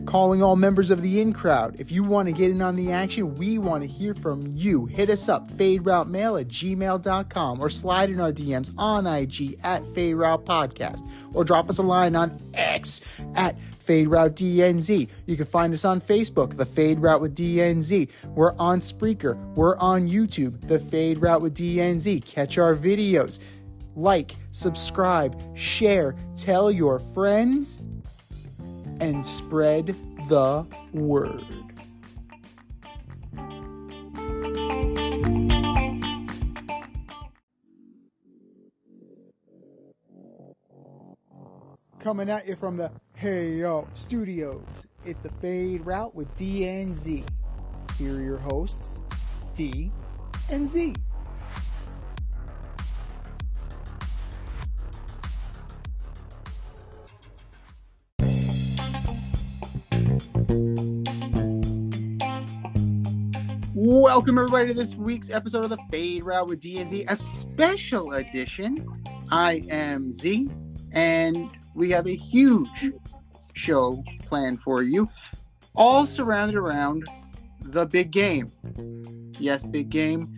calling all members of the in crowd. If you want to get in on the action, we want to hear from you. Hit us up, faderoutemail@gmail.com, or slide in our DMs on IG at faderoutepodcast, or drop us a line on X at FadeRouteDNZ. You can find us on Facebook, The Fade Route with DNZ. We're on Spreaker. We're on YouTube, The Fade Route with DNZ. Catch our videos. Like, subscribe, share, tell your friends, and spread the word. Coming at you from the Hey Yo Studios, it's the Fade Route with DNZ. Here are your hosts, D and Z. Welcome everybody to this week's episode of the Fade Route with DNZ, a special edition. I am Z, and we have a huge show planned for you, all surrounded around the big game. Yes, big game.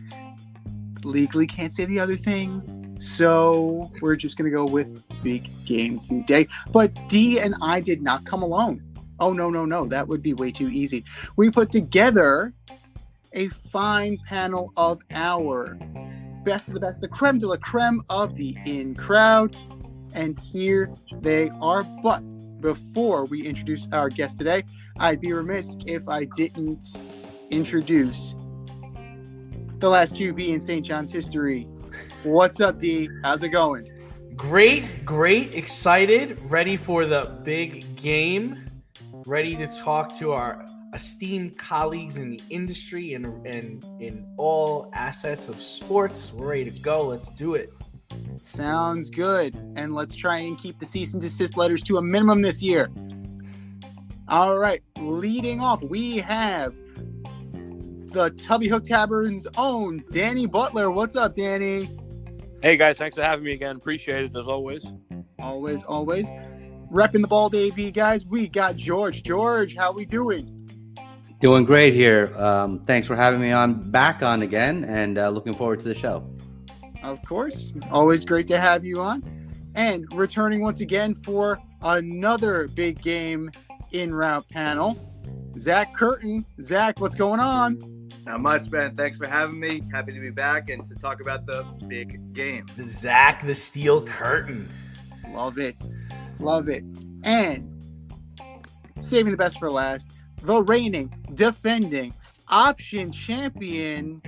Legally can't say the other thing, so we're just going to go with big game today. But D and I did not come alone. Oh, no. That would be way too easy. We put together a fine panel of our best of the best, the creme de la creme of the in crowd. And here they are. But before we introduce our guest today, I'd be remiss if I didn't introduce the last QB in St. John's history. What's up, D? How's it going? Great. Excited. Ready for the big game. Ready to talk to our esteemed colleagues in the industry and in all assets of sports. We're ready to go. Let's do it. Sounds good. And let's try and keep the cease and desist letters to a minimum this year. All right. Leading off, we have the Tubby Hook Tavern's own Danny Butler. What's up, Danny? Hey, guys. Thanks for having me again. Appreciate it, as always. Always. Repping the Bald AV, guys. We got George. George, how we doing? Doing great here. Thanks for having me back on again, and looking forward to the show. Of course. Always great to have you on. And returning once again for another big game in route panel, Zach Curtin. Zach, what's going on? Not much, man. Thanks for having me. Happy to be back and to talk about the big game. Zach the Steel Curtain. Love it. And saving the best for last, the reigning, defending, option champion,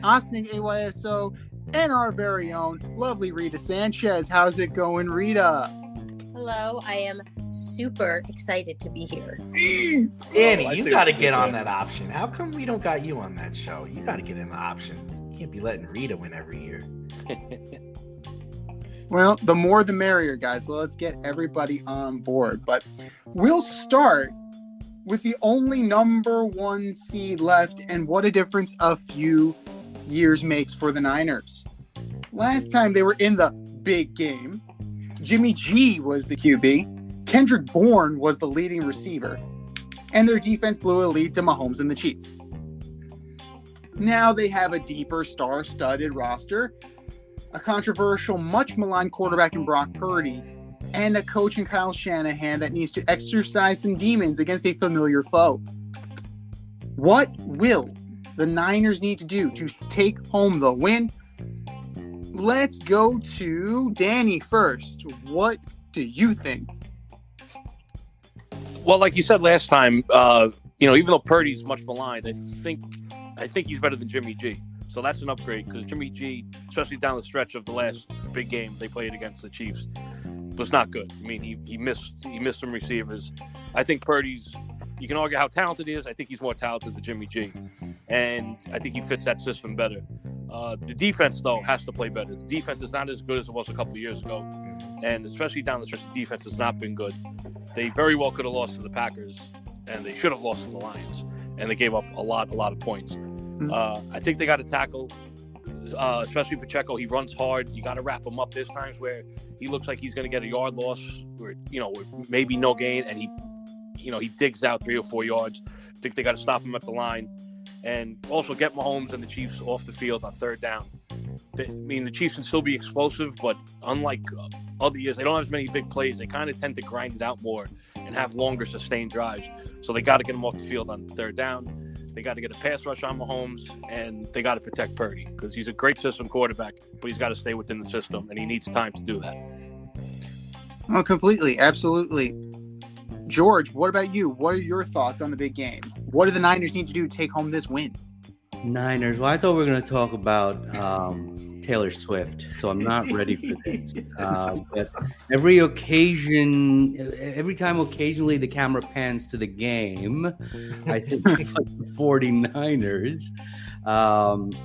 Ossining AYSO, and our very own lovely Rita Sanchez. How's it going, Rita? Hello, I am super excited to be here. Danny, you got to get on that option. How come we don't got you on that show? You got to get in the option. You can't be letting Rita win every year. Well, the more the merrier, guys. So let's get everybody on board. But we'll start with the only number one seed left, and what a difference a few years makes for the Niners. Last time they were in the big game, Jimmy G was the QB, Kendrick Bourne was the leading receiver, and their defense blew a lead to Mahomes and the Chiefs. Now they have a deeper, star-studded roster, a controversial, much maligned quarterback in Brock Purdy, and a coach in Kyle Shanahan that needs to exercise some demons against a familiar foe. What will the Niners need to do to take home the win? Let's go to Danny first. What do you think? Well, like you said last time, even though Purdy's much maligned, I think he's better than Jimmy G. So that's an upgrade because Jimmy G, especially down the stretch of the last big game they played against the Chiefs, was not good. I mean, he missed some receivers. I think Purdy's, you can argue how talented he is. I think he's more talented than Jimmy G. And I think he fits that system better. The defense, though, has to play better. The defense is not as good as it was a couple of years ago. And especially down the stretch, the defense has not been good. They very well could have lost to the Packers, and they should have lost to the Lions. And they gave up a lot of points. I think they got to tackle, especially Pacheco. He runs hard. You got to wrap him up. There's times where he looks like he's going to get a yard loss, or maybe no gain, and he digs out 3 or 4 yards. I think they got to stop him at the line, and also get Mahomes and the Chiefs off the field on 3rd down. The Chiefs can still be explosive, but unlike other years, they don't have as many big plays. They kind of tend to grind it out more and have longer sustained drives. So they got to get him off the field on 3rd down. They got to get a pass rush on Mahomes, and they got to protect Purdy because he's a great system quarterback, but he's got to stay within the system, and he needs time to do that. Oh, completely. Absolutely. George, what about you? What are your thoughts on the big game? What do the Niners need to do to take home this win? Niners. Well, I thought we were going to talk about Taylor Swift, so I'm not ready for this. But every time occasionally the camera pans to the game, I think the 49ers.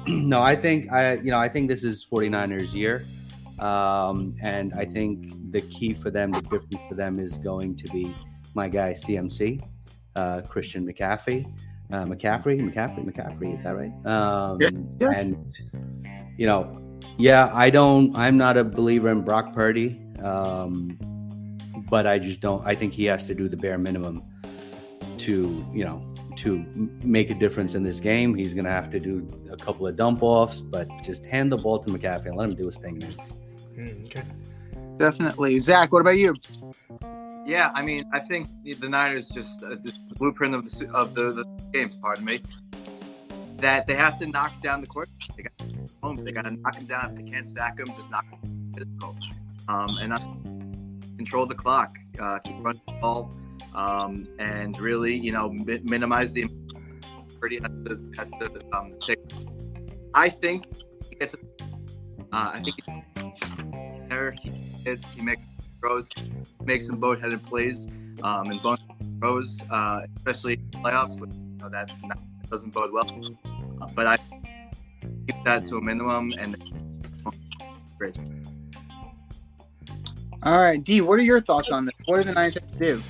No, I think this is 49ers year. And I think the key for them, the difference for them is going to be my guy CMC, Christian McCaffrey, is that right? Yes. And I'm not a believer in Brock Purdy, but I think he has to do the bare minimum to make a difference in this game. He's going to have to do a couple of dump offs, but just hand the ball to McCaffrey and let him do his thing, man. Okay. Definitely. Zach, what about you? Yeah, I mean, I think the Niners just the blueprint of the games. Pardon me. That they have to knock down the quarterback. They got Holmes. They got to knock him down. If they can't sack him, just knock him physical. And us control the clock. Keep running the ball. And really, minimize the. Pretty has to take. I think he gets. I think he makes throws, makes some boat-headed plays, and bonus throws, especially in the playoffs. That doesn't bode well. But I keep that to a minimum, and great. All right, D, what are your thoughts on this? What do the Niners have to do?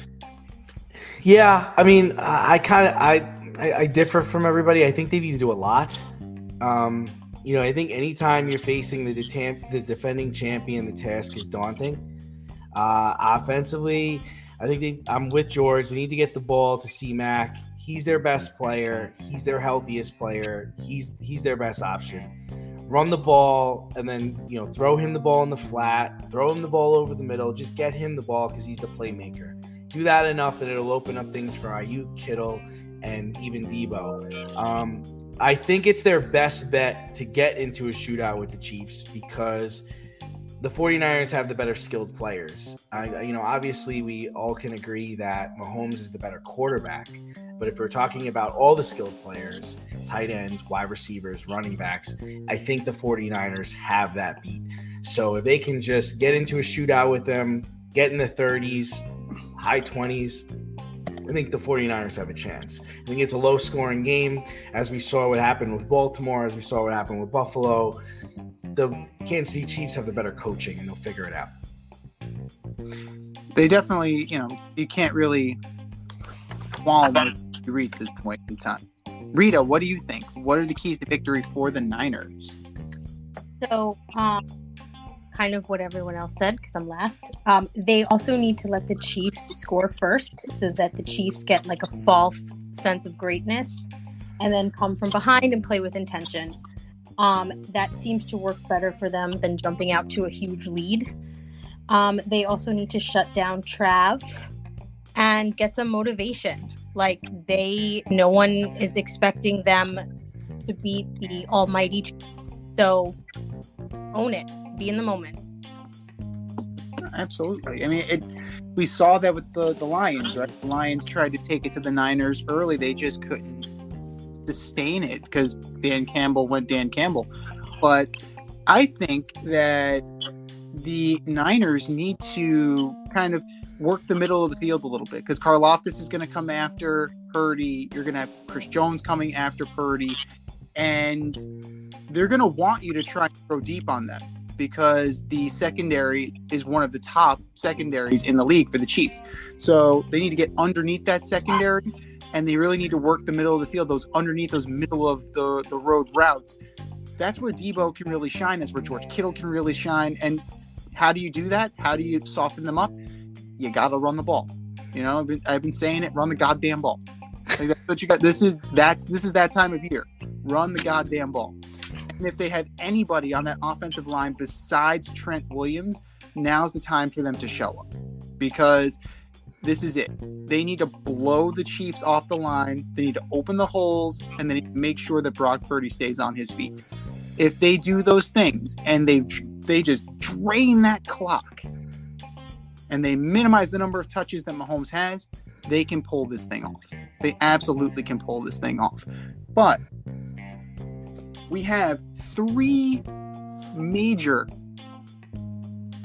Yeah, I mean, I differ from everybody. I think they need to do a lot. I think anytime you're facing the defending champion, the task is daunting. Offensively, I think I'm with George. They need to get the ball to C-Mac. He's their best player. He's their healthiest player. He's their best option. Run the ball and then, throw him the ball in the flat. Throw him the ball over the middle. Just get him the ball because he's the playmaker. Do that enough that it'll open up things for Ayuk, Kittle, and even Debo. I think it's their best bet to get into a shootout with the Chiefs because the 49ers have the better skilled players. Obviously we all can agree that Mahomes is the better quarterback, but if we're talking about all the skilled players, tight ends, wide receivers, running backs, I think the 49ers have that beat. So if they can just get into a shootout with them, get in the 30s, high 20s, I think the 49ers have a chance. I think it's a low-scoring game, as we saw what happened with Baltimore, as we saw what happened with Buffalo. The Kansas City Chiefs have the better coaching, and they'll figure it out. They definitely, you can't really fall when you reach this point in time. Rita, what do you think? What are the keys to victory for the Niners? So, kind of what everyone else said, because I'm last. They also need to let the Chiefs score first so that the Chiefs get like a false sense of greatness and then come from behind and play with intention. That seems to work better for them than jumping out to a huge lead. They also need to shut down Trav and get some motivation. Like no one is expecting them to beat the almighty Chiefs. So own it. Be in the moment. Absolutely. I mean, we saw that with the Lions, right? The Lions tried to take it to the Niners early. They just couldn't sustain it because Dan Campbell went Dan Campbell. But I think that the Niners need to kind of work the middle of the field a little bit because Karlaftis is going to come after Purdy. You're going to have Chris Jones coming after Purdy. And they're going to want you to try and throw deep on them, because the secondary is one of the top secondaries in the league for the Chiefs. So they need to get underneath that secondary, and they really need to work the middle of the field, those middle of the road routes. That's where Debo can really shine. That's where George Kittle can really shine. And how do you do that? How do you soften them up? You got to run the ball. You know, I've been saying it. Run the goddamn ball. Like, that's what you got. This is that time of year. Run the goddamn ball. And if they have anybody on that offensive line besides Trent Williams, now's the time for them to show up, because this is it. They need to blow the Chiefs off the line. They need to open the holes, and they need to make sure that Brock Purdy stays on his feet. If they do those things and they just drain that clock and they minimize the number of touches that Mahomes has, they can pull this thing off. They absolutely can pull this thing off. But we have three major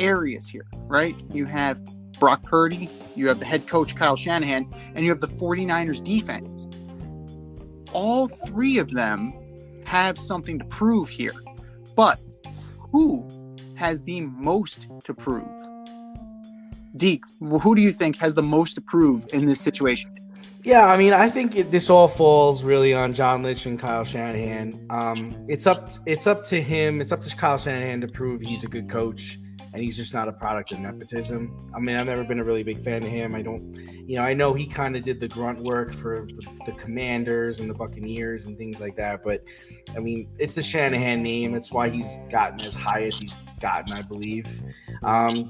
areas here, right? You have Brock Purdy, you have the head coach Kyle Shanahan, and you have the 49ers defense. All three of them have something to prove here. But who has the most to prove? Deke, who do you think has the most to prove in this situation? Yeah, I mean, I think this all falls really on John Lynch and Kyle Shanahan. It's up to him. It's up to Kyle Shanahan to prove he's a good coach, and he's just not a product of nepotism. I mean, I've never been a really big fan of him. I know he kind of did the grunt work for the Commanders and the Buccaneers and things like that. But I mean, it's the Shanahan name. That's why he's gotten as high as he's gotten, I believe.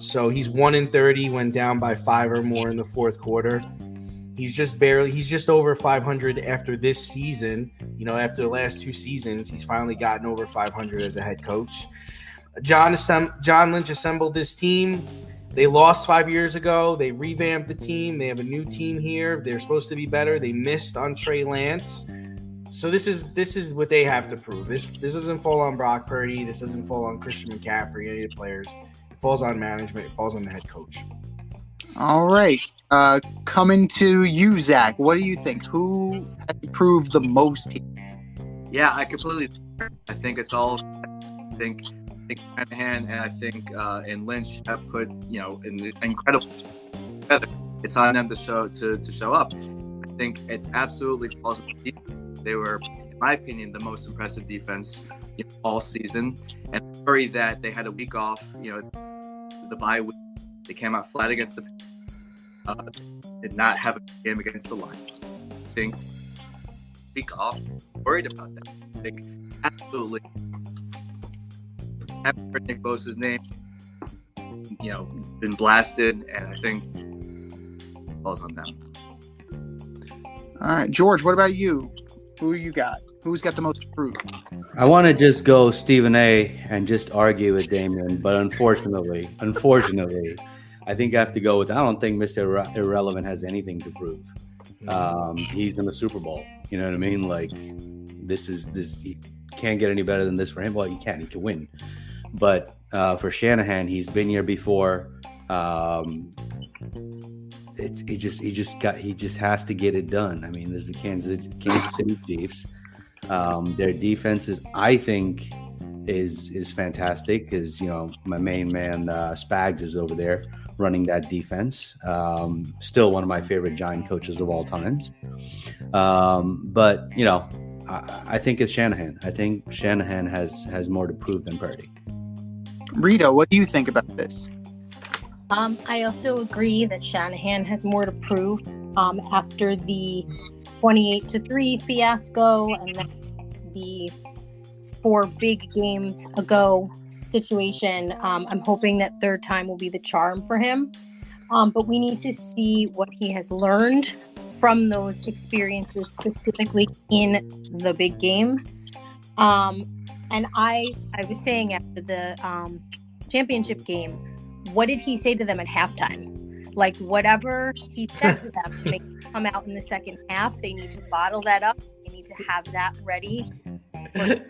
So he's 1-30, went down by 5 or more in the fourth quarter. He's just over 500 after this season. You know, after the last 2 seasons, he's finally gotten over 500 as a head coach. John Lynch assembled this team. They lost 5 years ago. They revamped the team. They have a new team here. They're supposed to be better. They missed on Trey Lance. So this is what they have to prove. This doesn't fall on Brock Purdy. This doesn't fall on Christian McCaffrey, any of the players. It falls on management. It falls on the head coach. All right. Coming to you, Zach. What do you think? Who has proved the most here? Yeah, I completely. I think it's all. I think Shanahan and I think and Lynch have put in incredible. It's on them to show up. I think it's absolutely plausible. They were, in my opinion, the most impressive defense all season, and I'm worried that they had a week off. The bye week, they came out flat against the. Did not have a game against the Lions. I think week off. Worried about that. I think absolutely. Having Nick Bosa's name, been blasted, and I think it falls on them. All right, George. What about you? Who you got? Who's got the most proof? I want to just go Stephen A. and just argue with Damien, but unfortunately, I think I have to go with. I don't think Mr. Irrelevant has anything to prove. He's in the Super Bowl. You know what I mean? Like this. He can't get any better than this for him. Well, he can. He can win. But for Shanahan, he's been here before. He just has to get it done. I mean, there's the Kansas City Chiefs. Their defense I think is fantastic because my main man Spags is over there running that defense. Still one of my favorite Giant coaches of all times. But I think it's Shanahan. I think Shanahan has more to prove than Purdy. Rita, what do you think about this? I also agree that Shanahan has more to prove after the 28-3 fiasco and then the 4 big games ago situation. I'm hoping that third time will be the charm for him. But we need to see what he has learned from those experiences, specifically in the big game. And I was saying after the championship game, what did he say to them at halftime? Like, whatever he said to them to make them come out in the second half, they need to bottle that up. They need to have that ready. I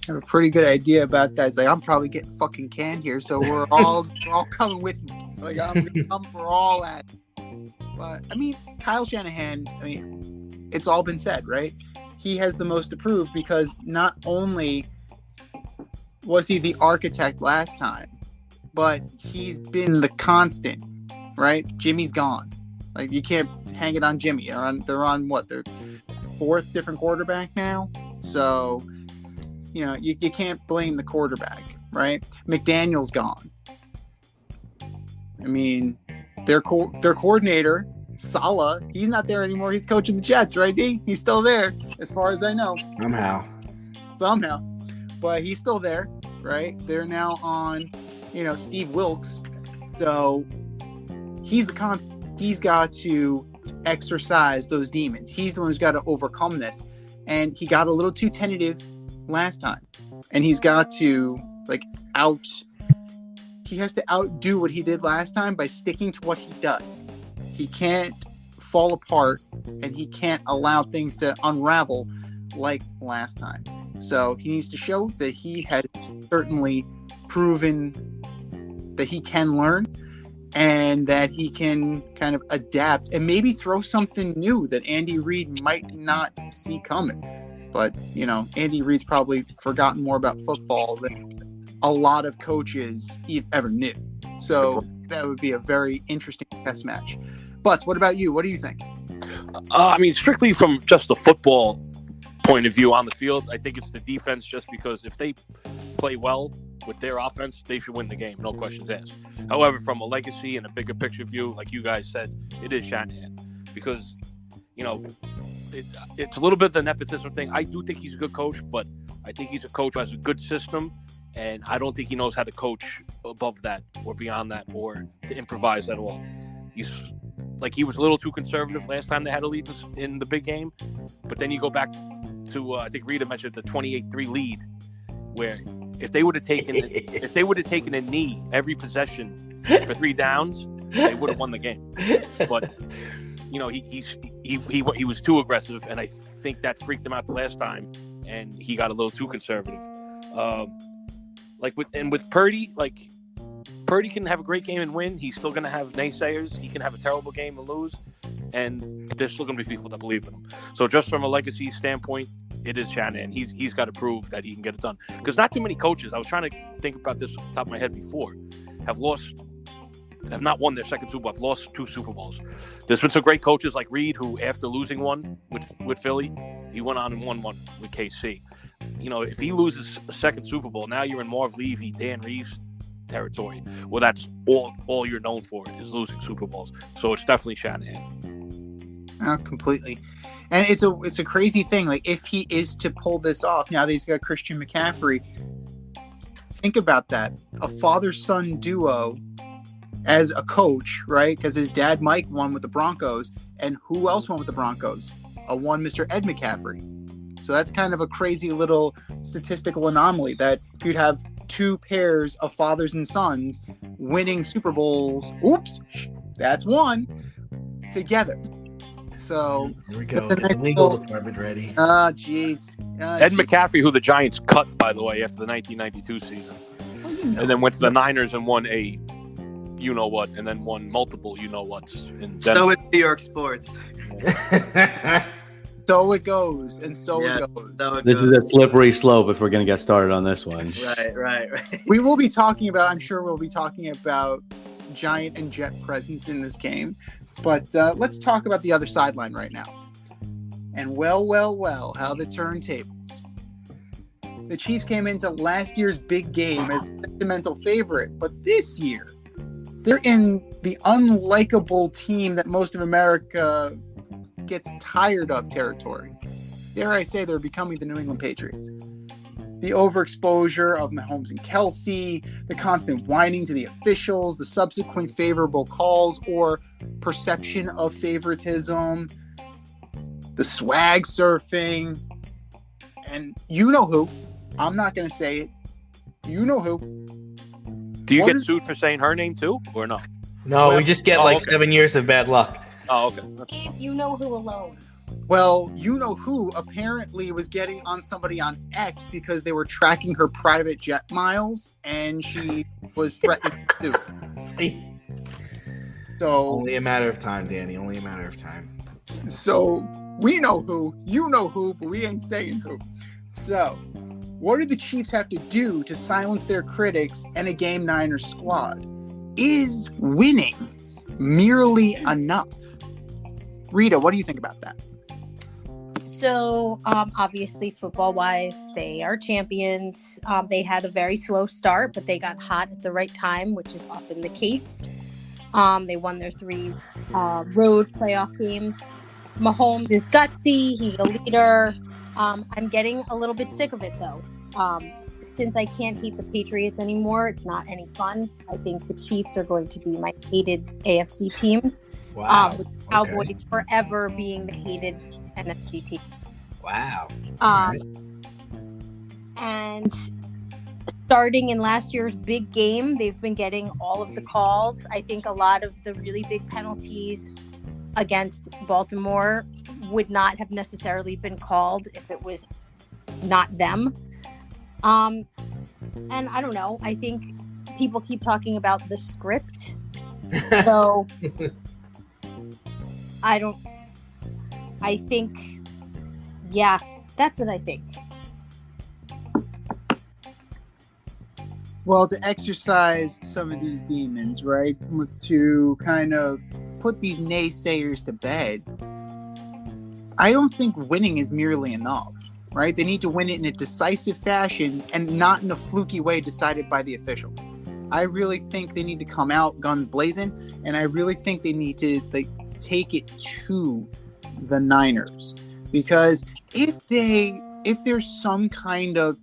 have a pretty good idea about that. It's like, I'm probably getting fucking canned here, so we're all coming with me. Like, we're all at it. But, I mean, Kyle Shanahan, it's all been said, right? He has the most to prove because not only was he the architect last time, but he's been the constant, right? Jimmy's gone. Like, you can't hang it on Jimmy. They're on what? Their 4th different quarterback now? So, you can't blame the quarterback, right? McDaniel's gone. I mean, their coordinator, Saleh, he's not there anymore. He's coaching the Jets, right, D? He's still there, as far as I know. Somehow. But he's still there, right? They're now on, Steve Wilkes. So he's the constant. He's got to exercise those demons. He's the one who's got to overcome this. And he got a little too tentative last time. And he's got to, he has to outdo what he did last time by sticking to what he does. He can't fall apart, and he can't allow things to unravel like last time. So he needs to show that he has certainly proven that he can learn and that he can kind of adapt and maybe throw something new that Andy Reid might not see coming. But, Andy Reid's probably forgotten more about football than a lot of coaches ever knew. So that would be a very interesting test match. Butts, what about you? What do you think? Strictly from just the football point of view on the field, I think it's the defense, just because if they play well with their offense, they should win the game, no questions asked. However, from a legacy and a bigger picture view, like you guys said, it is Shanahan, because it's a little bit of the nepotism thing. I do think he's a good coach, but I think he's a coach who has a good system, and I don't think he knows how to coach above that or beyond that or to improvise at all. He was a little too conservative last time they had a lead in the big game, but then you go back to I think Rita mentioned the 28-3 lead, where if they would have taken a knee every possession for 3 downs, they would have won the game. But he was too aggressive, and I think that freaked him out the last time, and he got a little too conservative. With Purdy, Purdy can have a great game and win. He's still going to have naysayers. He can have a terrible game and lose, and there's still going to be people that believe in him. So just from a legacy standpoint, it is Shanahan. He's got to prove that he can get it done. Because not too many coaches, I was trying to think about this off the top of my head before, have not won their second Super Bowl, have lost 2 Super Bowls. There's been some great coaches like Reid, who after losing one with Philly, he went on and won one with KC. If he loses a second Super Bowl, now you're in Marv Levy, Dan Reeves territory. Well, that's all you're known for is losing Super Bowls. So it's definitely Shanahan. Completely. And it's a crazy thing. If he is to pull this off, now that he's got Christian McCaffrey, think about that. A father-son duo as a coach, right? Because his dad, Mike, won with the Broncos. And who else won with the Broncos? One Mr. Ed McCaffrey. So that's kind of a crazy little statistical anomaly that you'd have 2 pairs of fathers and sons winning Super Bowls. Oops, that's one together. So here we go. Get the legal department ready. Jeez. Ed McCaffrey, who the Giants cut, by the way, after the 1992 season, and then went to the Niners and won a you-know-what, and then won multiple you-know-whats. So it's New York sports. So it goes, and so it goes. This is a slippery slope if we're going to get started on this one. Right. We will be talking about, I'm sure we'll be talking about Giant and Jet presence in this game. But let's talk about the other sideline right now. And well, how the turntables. The Chiefs came into last year's big game as the sentimental favorite, but this year, they're in the unlikable team that most of America gets tired of territory. Dare I say, they're becoming the New England Patriots. The overexposure of Mahomes and Kelsey, the constant whining to the officials, the subsequent favorable calls or perception of favoritism, the swag surfing, and you know who. I'm not going to say it. You know who. Do you get sued for saying her name too, or no? No, we just get 7 years of bad luck. Oh, okay. You know who alone. Well, you know who apparently was getting on somebody on X because they were tracking her private jet miles, and she was threatening to sue. So only a matter of time, Danny. Only a matter of time. So we know who, you know who, but we ain't saying who. So what do the Chiefs have to do to silence their critics and a Game Niners squad? Is winning merely enough? Rita, what do you think about that? So, obviously, football-wise, they are champions. They had a very slow start, but they got hot at the right time, which is often the case. They won their 3 road playoff games. Mahomes is gutsy. He's a leader. I'm getting a little bit sick of it, though. Since I can't hate the Patriots anymore, it's not any fun. I think the Chiefs are going to be my hated AFC team. Wow. With Cowboys forever being the hated NFC team. Wow. And starting in last year's big game, they've been getting all of the calls. I think a lot of the really big penalties against Baltimore would not have necessarily been called if it was not them. And I don't know. I think people keep talking about the script. So I think, yeah, that's what I think. Well, to exercise some of these demons, right? To kind of put these naysayers to bed, I don't think winning is merely enough, right? They need to win it in a decisive fashion and not in a fluky way decided by the officials. I really think they need to come out guns blazing, and I really think they need to take it to the Niners, because if there's some kind of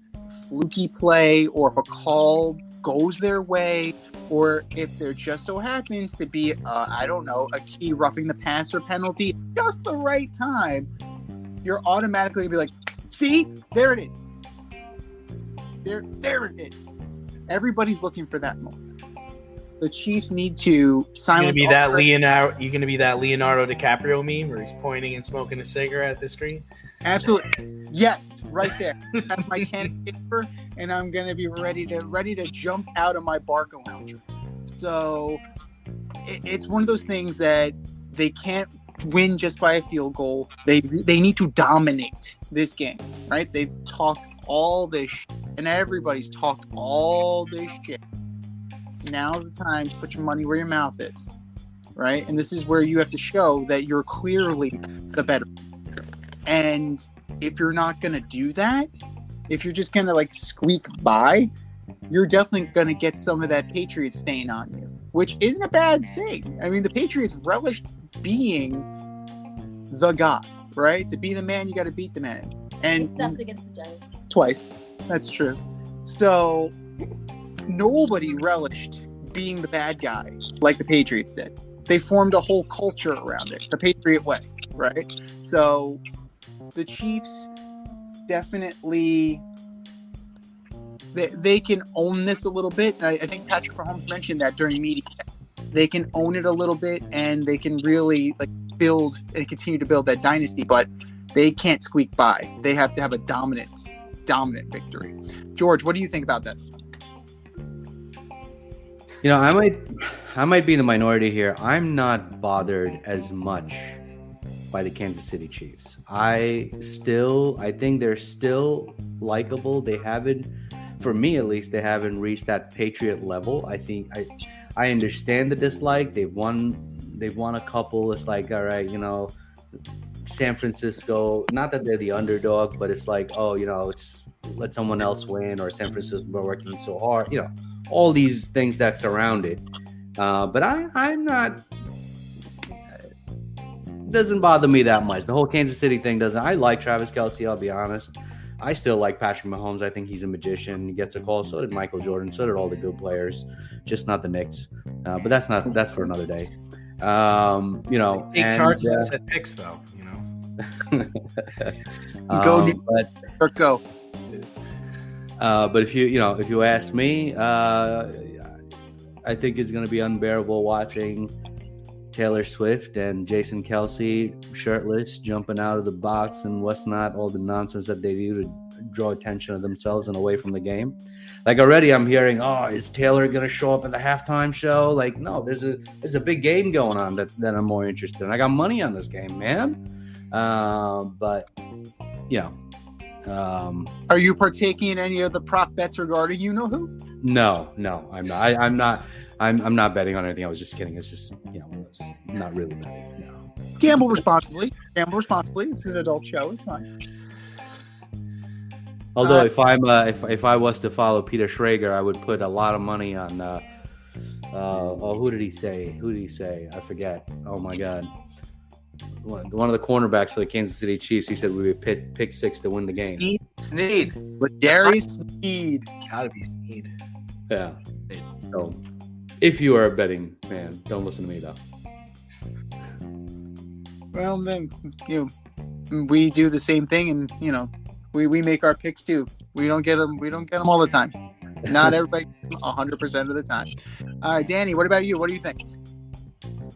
fluky play or if a call goes their way, or if there just so happens to be a key roughing the passer penalty just the right time, you're automatically be like, see, there it is. There it is. Everybody's looking for that moment. The Chiefs need to silence. You're gonna be that Leonardo DiCaprio meme where he's pointing and smoking a cigarette at the screen. Absolutely, yes, right there. I have my can paper, and I'm gonna be ready to jump out of my Barca lounger. So it's one of those things that they can't win just by a field goal. They need to dominate this game, right? They've talked all this shit, and everybody's talked all this shit. Now's the time to put your money where your mouth is, right? And this is where you have to show that you're clearly the better. And if you're not going to do that, if you're just going to squeak by, you're definitely going to get some of that Patriots stain on you, which isn't a bad thing. I mean, the Patriots relished being the guy, right? To be the man, you got to beat the man. And except against the Giants. Twice. That's true. So nobody relished being the bad guy like the Patriots did. They formed a whole culture around it, the Patriot way, right? So the Chiefs definitely they can own this a little bit. I think Patrick Mahomes mentioned that during media. They can own it a little bit, and they can really build and continue to build that dynasty, but they can't squeak by. They have to have a dominant victory. George, what do you think about this? You know, I might be in the minority here. I'm not bothered as much by the Kansas City Chiefs. I think they're still likable. They haven't, for me at least, they haven't reached that Patriot level. I think I understand the dislike. They've won a couple. It's like, all right, San Francisco, not that they're the underdog, but it's like, it's let someone else win, or San Francisco working so hard, all these things that surround it. But I'm not, doesn't bother me that much. The whole Kansas City thing doesn't. I like Travis Kelce, I'll be honest. I still like Patrick Mahomes. I think he's a magician. He gets a call. So did Michael Jordan. So did all the good players, just not the Knicks. But that's for another day. Big charges and set picks though, Go. But if you ask me, I think it's going to be unbearable watching Taylor Swift and Jason Kelce shirtless, jumping out of the box and what's not, all the nonsense that they do to draw attention to themselves and away from the game. Already I'm hearing, is Taylor going to show up at the halftime show? No, there's a big game going on that I'm more interested in. I got money on this game, man. But are you partaking in any of the prop bets regarding who? No, I'm not. I'm not betting on anything. I was just kidding. It's just not really betting. No. Gamble responsibly. It's an adult show. It's fine. Although if I was to follow Peter Schrager, I would put a lot of money on Who did he say? I forget. Oh my God. One of the cornerbacks for the Kansas City Chiefs. He said we would pick six to win the game. Sneed. With Jerry Sneed. Gotta be Sneed. Yeah. So, if you are a betting man, don't listen to me though. Well, then we do the same thing, and we make our picks too. We don't get them all the time. Not everybody 100% of the time. All right, Danny, what about you? What do you think?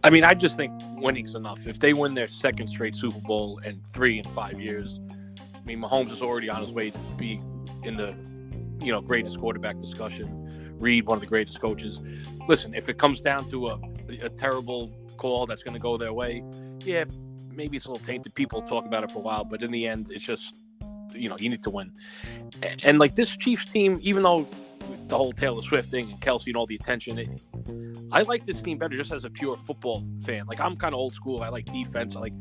I mean, I just think winning's enough. If they win their second straight Super Bowl and 3 in 5 years, I mean, Mahomes is already on his way to be in the, greatest quarterback discussion. Reed, one of the greatest coaches. Listen, if it comes down to a terrible call that's going to go their way, yeah, maybe it's a little tainted. People talk about it for a while, but in the end, it's just, you need to win. And like this Chiefs team, even though the whole Taylor Swift thing and Kelsey and all the attention, I like this team better just as a pure football fan. Like, I'm kind of old school. I like defense. I like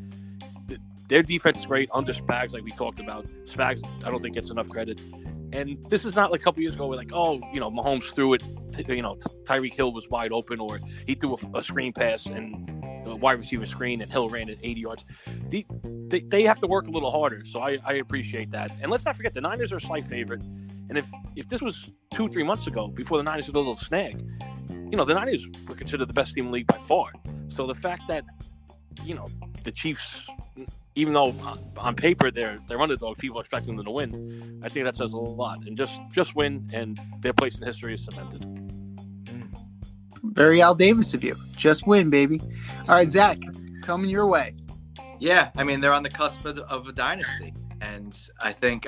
their defense is great under Spags, like we talked about. Spags, I don't think gets enough credit. And this is not like a couple years ago where Mahomes threw it, Tyreek Hill was wide open, or he threw a screen pass and a wide receiver screen and Hill ran it 80 yards. They have to work a little harder, so I appreciate that. And let's not forget, the Niners are a slight favorite. And if this was 2-3 months ago, before the Niners had a little snag, the Niners were considered the best team in the league by far. So the fact that, the Chiefs, even though on paper they're underdogs, people are expecting them to win, I think that says a lot. And just win, and their place in history is cemented. Very Al Davis of you. Just win, baby. All right, Zach, coming your way. Yeah, I mean, they're on the cusp of a dynasty. And I think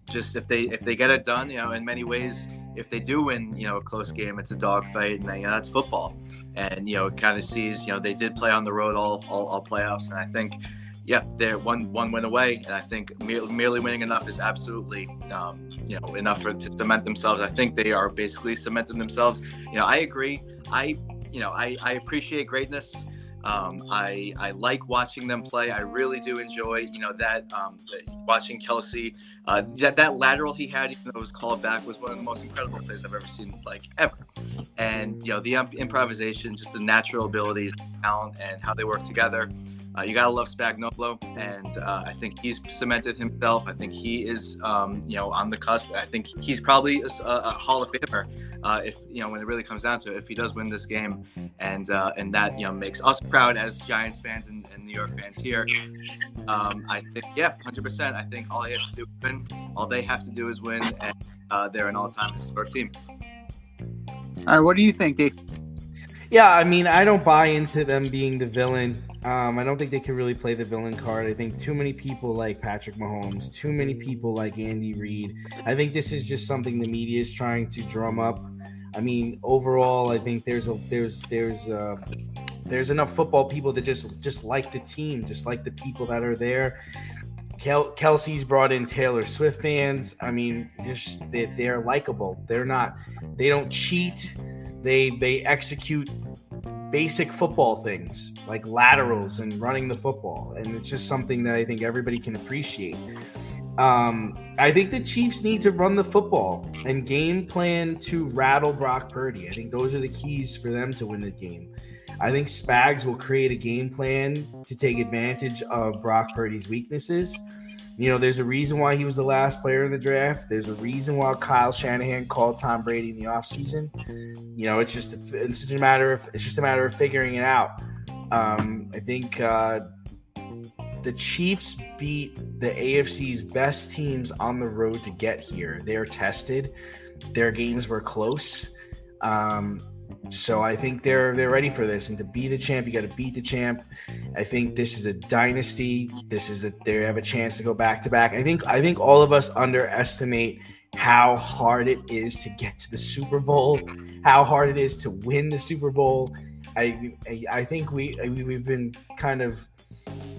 just if they get it done, in many ways, if they do win, a close game, it's a dogfight, and that's football. And it kind of sees, they did play on the road all playoffs, and I think, they're one win away, and I think merely winning enough is absolutely, enough to cement themselves. I think they are basically cementing themselves. I agree. I appreciate greatness. I like watching them play. I really do enjoy, that watching Kelsey, that lateral he had, even though it was called back, was one of the most incredible plays I've ever seen, ever. And, the improvisation, just the natural abilities, talent, and how they work together. You got to love Spagnuolo, and I think he's cemented himself. I think he is, on the cusp. I think he's probably a Hall of Famer if, when it really comes down to it, if he does win this game. And that, makes us proud as Giants fans and New York fans here. I think, 100%. I think all he has to do is win. All they have to do is win, and they're an all-time historic team. All right, what do you think, Dave? Yeah, I mean, I don't buy into them being the villain. I don't think they can really play the villain card. I think too many people like Patrick Mahomes, too many people like Andy Reid. I think this is just something the media is trying to drum up. I mean, overall, I think there's enough football people that just like the team, just like the people that are there. Kelsey's brought in Taylor Swift fans. I mean, they're likable. They don't cheat. They execute basic football things like laterals and running the football. And it's just something that I think everybody can appreciate. I think the Chiefs need to run the football and game plan to rattle Brock Purdy. I think those are the keys for them to win the game. I think Spags will create a game plan to take advantage of Brock Purdy's weaknesses. There's a reason why he was the last player in the draft. There's a reason why Kyle Shanahan called Tom Brady in the offseason. It's just a matter of figuring it out. I think the Chiefs beat the AFC's best teams on the road to get here. They're tested. Their games were close. So I think they're ready for this. And to be the champ, you got to beat the champ. I think this is a dynasty. They have a chance to go back to back. I think all of us underestimate how hard it is to get to the Super Bowl, how hard it is to win the Super Bowl. I think we've been kind of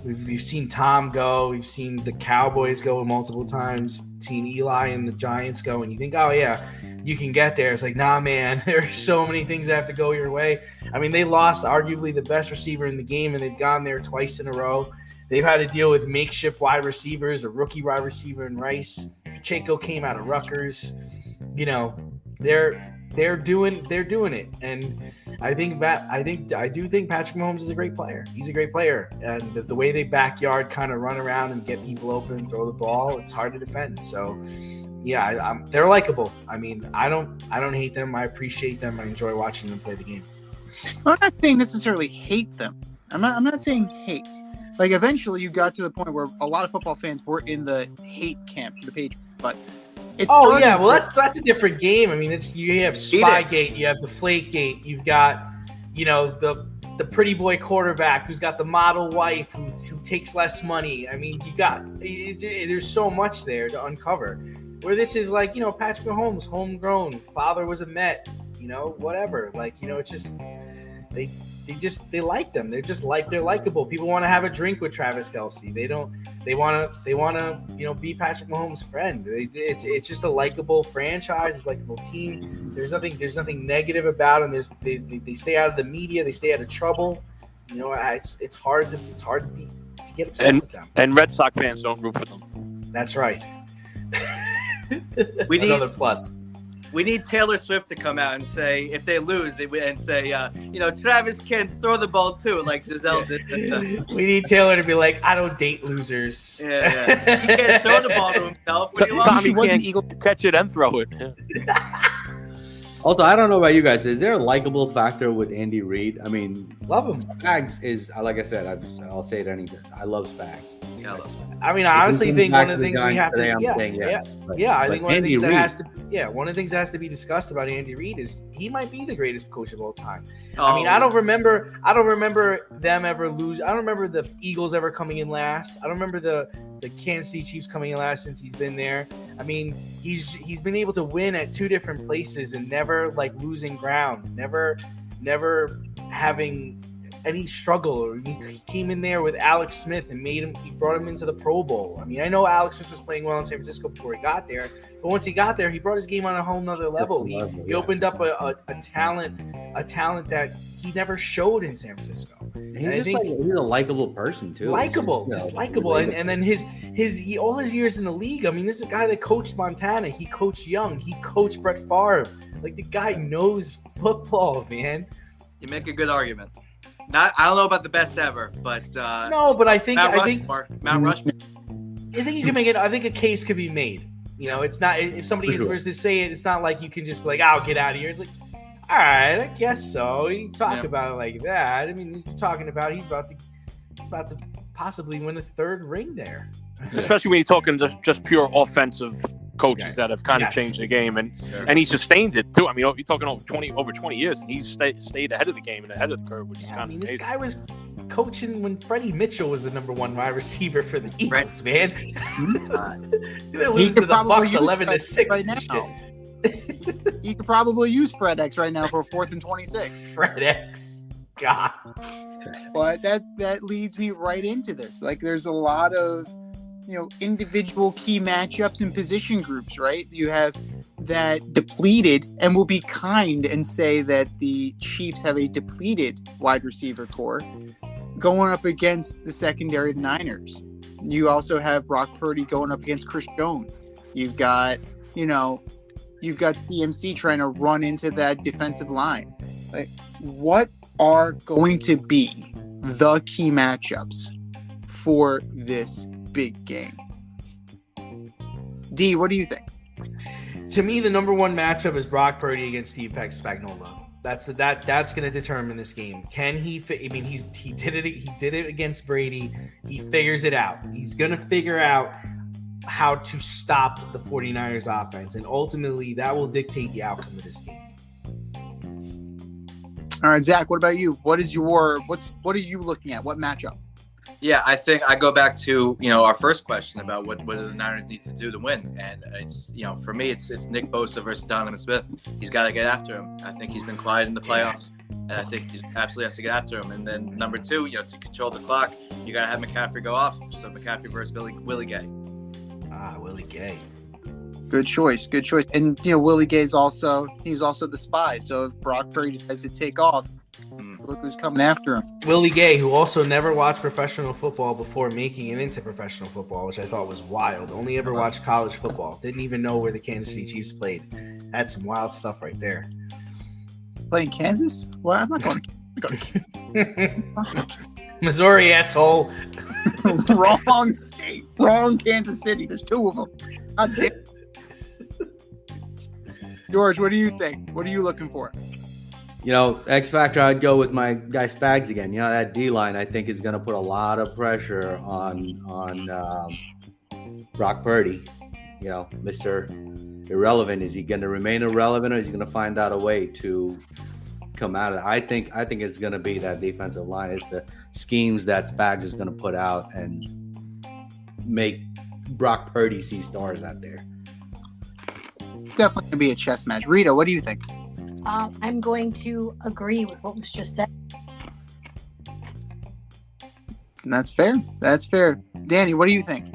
we've seen Tom go, we've seen the Cowboys go multiple times, seen Eli and the Giants go, and you think, oh yeah, you can get there. It's like, nah, man, there's so many things that have to go your way. I mean, they lost arguably the best receiver in the game, and they've gone there twice in a row. They've had to deal with makeshift wide receivers, a rookie wide receiver in Rice. Pacheco came out of Rutgers. they're doing it, and I do think Patrick Mahomes is a great player. He's a great player, and the way they backyard kind of run around and get people open and throw the ball, it's hard to defend. So, yeah, they're likable. I mean, I don't hate them. I appreciate them. I enjoy watching them play the game. I'm not saying necessarily hate them. I'm not saying hate. Like, eventually you got to the point where a lot of football fans were in the hate camp for the Patriots, but it's that's a different game. I mean, you have Spygate, you have Deflategate, you've got, the pretty boy quarterback who's got the model wife who takes less money. I mean, there's so much there to uncover. Where this is like, Patrick Mahomes, homegrown, father was a Met, whatever. Like, it's just they like them. They're likable. People want to have a drink with Travis Kelce. They want to be Patrick Mahomes' friend. It's just a likable franchise, a likable team. There's nothing negative about them. They stay out of the media. They stay out of trouble. It's hard to get upset with them. And Red Sox fans don't root for them. That's right. We need another plus. We need Taylor Swift to come out and say, if they lose, Travis can throw the ball too, like Giselle did. We need Taylor to be like, I don't date losers. Yeah. He can't throw the ball to himself. Tommy can't catch it and throw it. Also, I don't know about you guys. Is there a likable factor with Andy Reid? I mean, love him. Spags is, like I said, I'll say it anyways. I love Spags. Yeah, I love Spags. I mean, I honestly think one of the things we have to, I think one of the things that has to be discussed about Andy Reid is he might be the greatest coach of all time. I mean, I don't remember them ever lose. I don't remember the Eagles ever coming in last. I don't remember the Kansas City Chiefs coming in last since he's been there. I mean, he's been able to win at two different places and never like losing ground, never having any struggle. He came in there with Alex Smith and he brought him into the Pro Bowl. I mean, I know Alex Smith was playing well in San Francisco before he got there, but once he got there, he brought his game on a whole nother level. He opened up a talent that he never showed in San Francisco. He's a likable person too. Likable. And then his all his years in the league. I mean, this is a guy that coached Montana. He coached Young. He coached Brett Favre. Like, the guy knows football, man. You make a good argument. I don't know about the best ever, but no, but I think Mount Rushmore. I think you can make it. I think a case could be made. It's not, if somebody is to say it, it's not like you can just be like, "I'll get out of here." It's like, all right, I guess so. You talk about it like that. I mean, he's talking about he's about to possibly win a third ring there. Especially when you're talking just pure offensive coaches that have kind of changed the game, and he sustained it too. I mean, you're talking over 20 years, and he's stayed ahead of the game and ahead of the curve, which is kind of amazing. This guy was coaching when Freddie Mitchell was the number one wide receiver for the Eagles, man. They lose to the Bucs 11-6 right now. He could probably use Fred X right now for 4th and 26. Fred X, God. But that leads me right into this. Like, there's a lot of individual key matchups and position groups, right? You have that depleted, and we'll be kind and say that the Chiefs have a depleted wide receiver core going up against the secondary of the Niners. You also have Brock Purdy going up against Chris Jones. You've got CMC trying to run into that defensive line. Like, what are going to be the key matchups for this big game? D, what do you think? To me, the number one matchup is Brock Purdy against Steve Spagnuolo. That's going to determine this game. Can he? I mean, he did it against Brady. He figures it out. He's going to figure out how to stop the 49ers offense, and ultimately that will dictate the outcome of this game. All right, Zach, what about you? What are you looking at? What matchup? Yeah, I think I go back to our first question about what do the Niners need to do to win, and it's for me it's Nick Bosa versus Donovan Smith. He's got to get after him. I think he's been quiet in the playoffs, and I think he absolutely has to get after him. And then number two, to control the clock, you got to have McCaffrey go off. So McCaffrey versus Willie Gay. Willie Gay. Good choice. And Willie Gay's also the spy. So if Brock Purdy decides to take off, look who's coming after him. Willie Gay, who also never watched professional football before making it into professional football, which I thought was wild. Only ever watched college football. Didn't even know where the Kansas City Chiefs played. That's some wild stuff right there. Playing Kansas? Well, I'm not going to. Missouri, asshole. Wrong state. Wrong Kansas City. There's two of them. God damn. George, what do you think? What are you looking for? X Factor, I'd go with my guy Spags again. That D-line, I think, is going to put a lot of pressure on Brock Purdy. Mr. Irrelevant. Is he going to remain irrelevant, or is he going to find out a way to come out of it? I think it's going to be that defensive line. It's the schemes that Spags is going to put out and make Brock Purdy see stars out there. Definitely going to be a chess match. Rita, what do you think? I'm going to agree with what was just said. That's fair. That's fair. Danny, what do you think?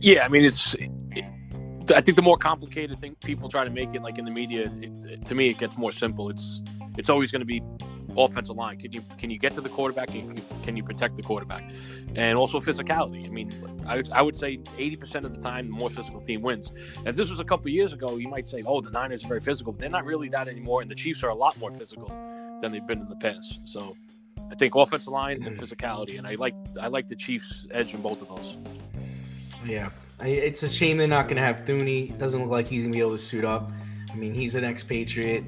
Yeah, I mean, I think the more complicated thing people try to make it, like in the media, to me, it gets more simple. It's always going to be offensive line. Can you get to the quarterback? Can you protect the quarterback? And also physicality. I mean, I would say 80% of the time, the more physical team wins. If this was a couple of years ago, you might say, oh, the Niners are very physical. But they're not really that anymore, and the Chiefs are a lot more physical than they've been in the past. So I think offensive line and physicality, and I like the Chiefs' edge in both of those. Yeah, it's a shame they're not going to have Thuney. Doesn't look like he's going to be able to suit up. I mean, he's an expatriate.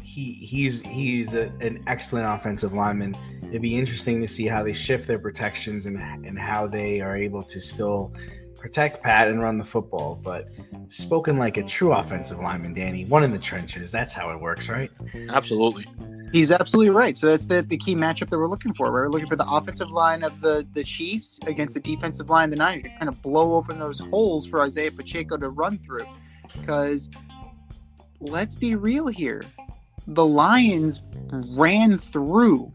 He's an excellent offensive lineman. It'd be interesting to see how they shift their protections and how they are able to still protect Pat and run the football. But spoken like a true offensive lineman, Danny, one in the trenches. That's how it works, right? Absolutely. He's absolutely right. So that's the key matchup that we're looking for. We're looking for the offensive line of the Chiefs against the defensive line of the Niners. You're trying to blow open those holes for Isaiah Pacheco to run through. Because let's be real here. The Lions ran through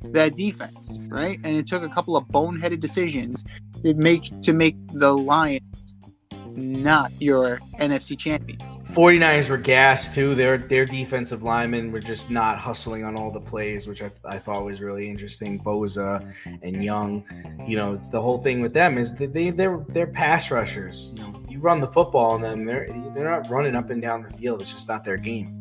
that defense, right? And it took a couple of boneheaded decisions to make the Lions not your NFC champions. 49ers were gassed too. Their defensive linemen were just not hustling on all the plays, which I thought was really interesting. Boza and Young, the whole thing with them is that they're pass rushers. You run the ball on them, they're not running up and down the field. It's just not their game.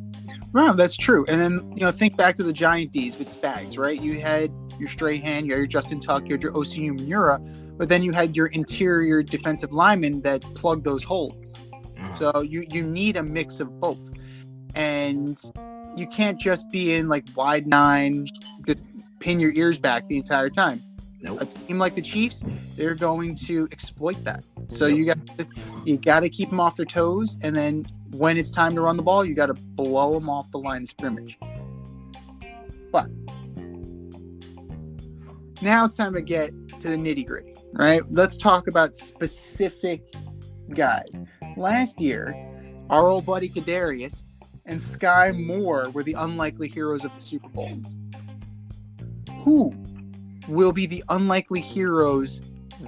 Wow, that's true. And then, think back to the Giant D's with Spags, right? You had your Strahan, you had your Justin Tuck, you had your Osi Umenyiora, but then you had your interior defensive linemen that plugged those holes. So you need a mix of both. And you can't just be in like wide nine, just pin your ears back the entire time. Nope. A team like the Chiefs, they're going to exploit that. So you got to keep them off their toes, and then when it's time to run the ball, you got to blow them off the line of scrimmage. But now it's time to get to the nitty-gritty, right? Let's talk about specific guys. Last year, our old buddy Kadarius and Sky Moore were the unlikely heroes of the Super Bowl. Who will be the unlikely heroes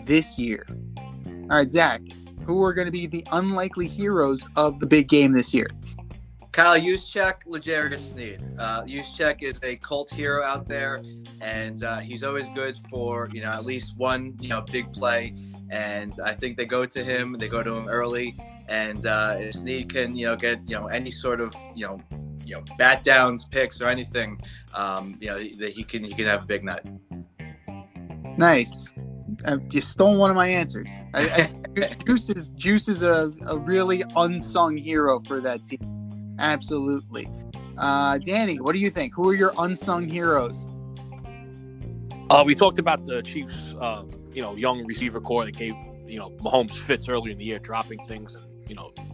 this year? All right, Zach, who are going to be the unlikely heroes of the big game this year? Kyle Juszczyk, L'Jarius Sneed. Juszczyk is a cult hero out there, and he's always good for at least one big play. And I think they go to him early, and if Sneed can get any sort of bat downs, picks, or anything, that he can have a big night. Nice. You stole one of my answers. Juice is a really unsung hero for that team. Absolutely. Danny, what do you think? Who are your unsung heroes? We talked about the Chiefs, young receiver core that gave, Mahomes fits earlier in the year, dropping things, and,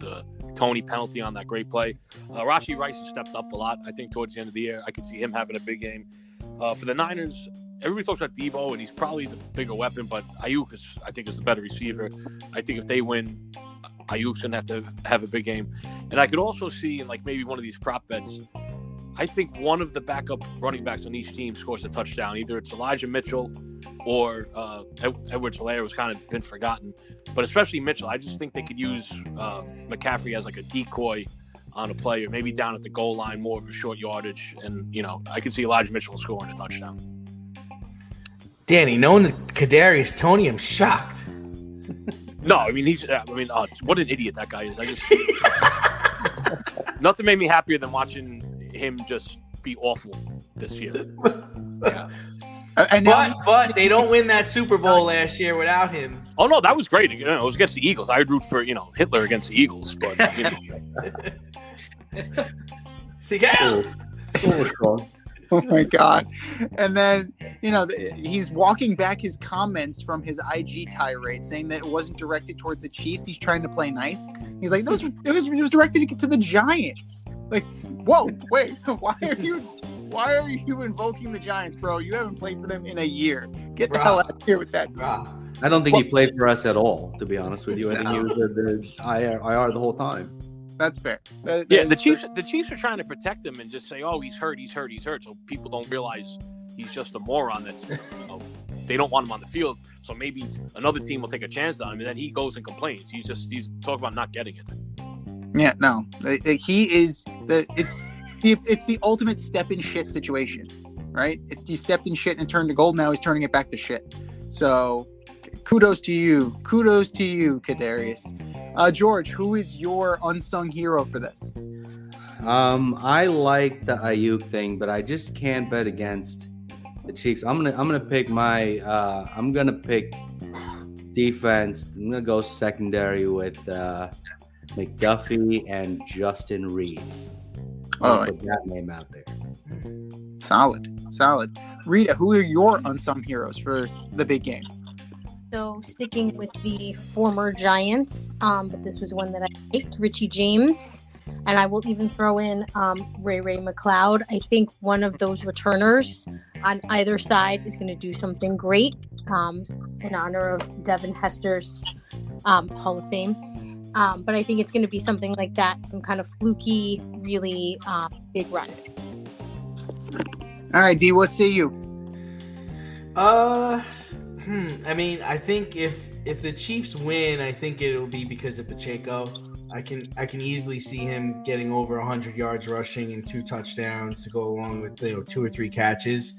the Tony penalty on that great play. Rashee Rice has stepped up a lot. I think towards the end of the year, I could see him having a big game. For the Niners, everybody talks about Debo, and he's probably the bigger weapon, but Ayuk is the better receiver. I think if they win, Ayuk's going to have a big game. And I could also see in maybe one of these prop bets, I think one of the backup running backs on each team scores a touchdown. Either it's Elijah Mitchell or Edwards-Helaire, who's kind of been forgotten. But especially Mitchell, I just think they could use McCaffrey as a decoy on a play, or maybe down at the goal line, more of a short yardage. And, I could see Elijah Mitchell scoring a touchdown. Danny, knowing Kadarius Toney, I'm shocked. No, I mean, what an idiot that guy is. Nothing made me happier than watching him just be awful this year. Yeah. And now, But they don't win that Super Bowl last year without him. Oh no, that was great. You know, it was against the Eagles. I'd root for Hitler against the Eagles, but Seattle. oh my God. And then, he's walking back his comments from his IG tirade saying that it wasn't directed towards the Chiefs. He's trying to play nice. He's like, it was directed to the Giants. Like, whoa, wait, why are you invoking the Giants, bro? You haven't played for them in a year. Get the hell out of here with that. I don't think he played for us at all, to be honest with you. I think he was the IR the whole time. That's fair. The Chiefs are trying to protect him and just say, "Oh, he's hurt, so people don't realize he's just a moron." They don't want him on the field, so maybe another team will take a chance on him, and then he goes and complains. He's talking about not getting it. Yeah, no, he is it's the ultimate step in shit situation, right? He stepped in shit and turned to gold. Now he's turning it back to shit. So kudos to you, Kadarius. George, who is your unsung hero for this? I like the Ayuk thing, but I just can't bet against the Chiefs. I'm gonna pick defense. I'm gonna go secondary with McDuffie and Justin Reed. Put that name out there. Solid. Rita, who are your unsung heroes for the big game? So sticking with the former Giants, but this was one that I picked, Richie James, and I will even throw in Ray McLeod. I think one of those returners on either side is going to do something great in honor of Devin Hester's Hall of Fame. But I think it's going to be something like that, some kind of fluky, really big run. All right, D, what say you? I mean, I think if the Chiefs win, I think it'll be because of Pacheco. I can easily see him getting over 100 yards rushing and 2 touchdowns to go along with 2 or 3 catches.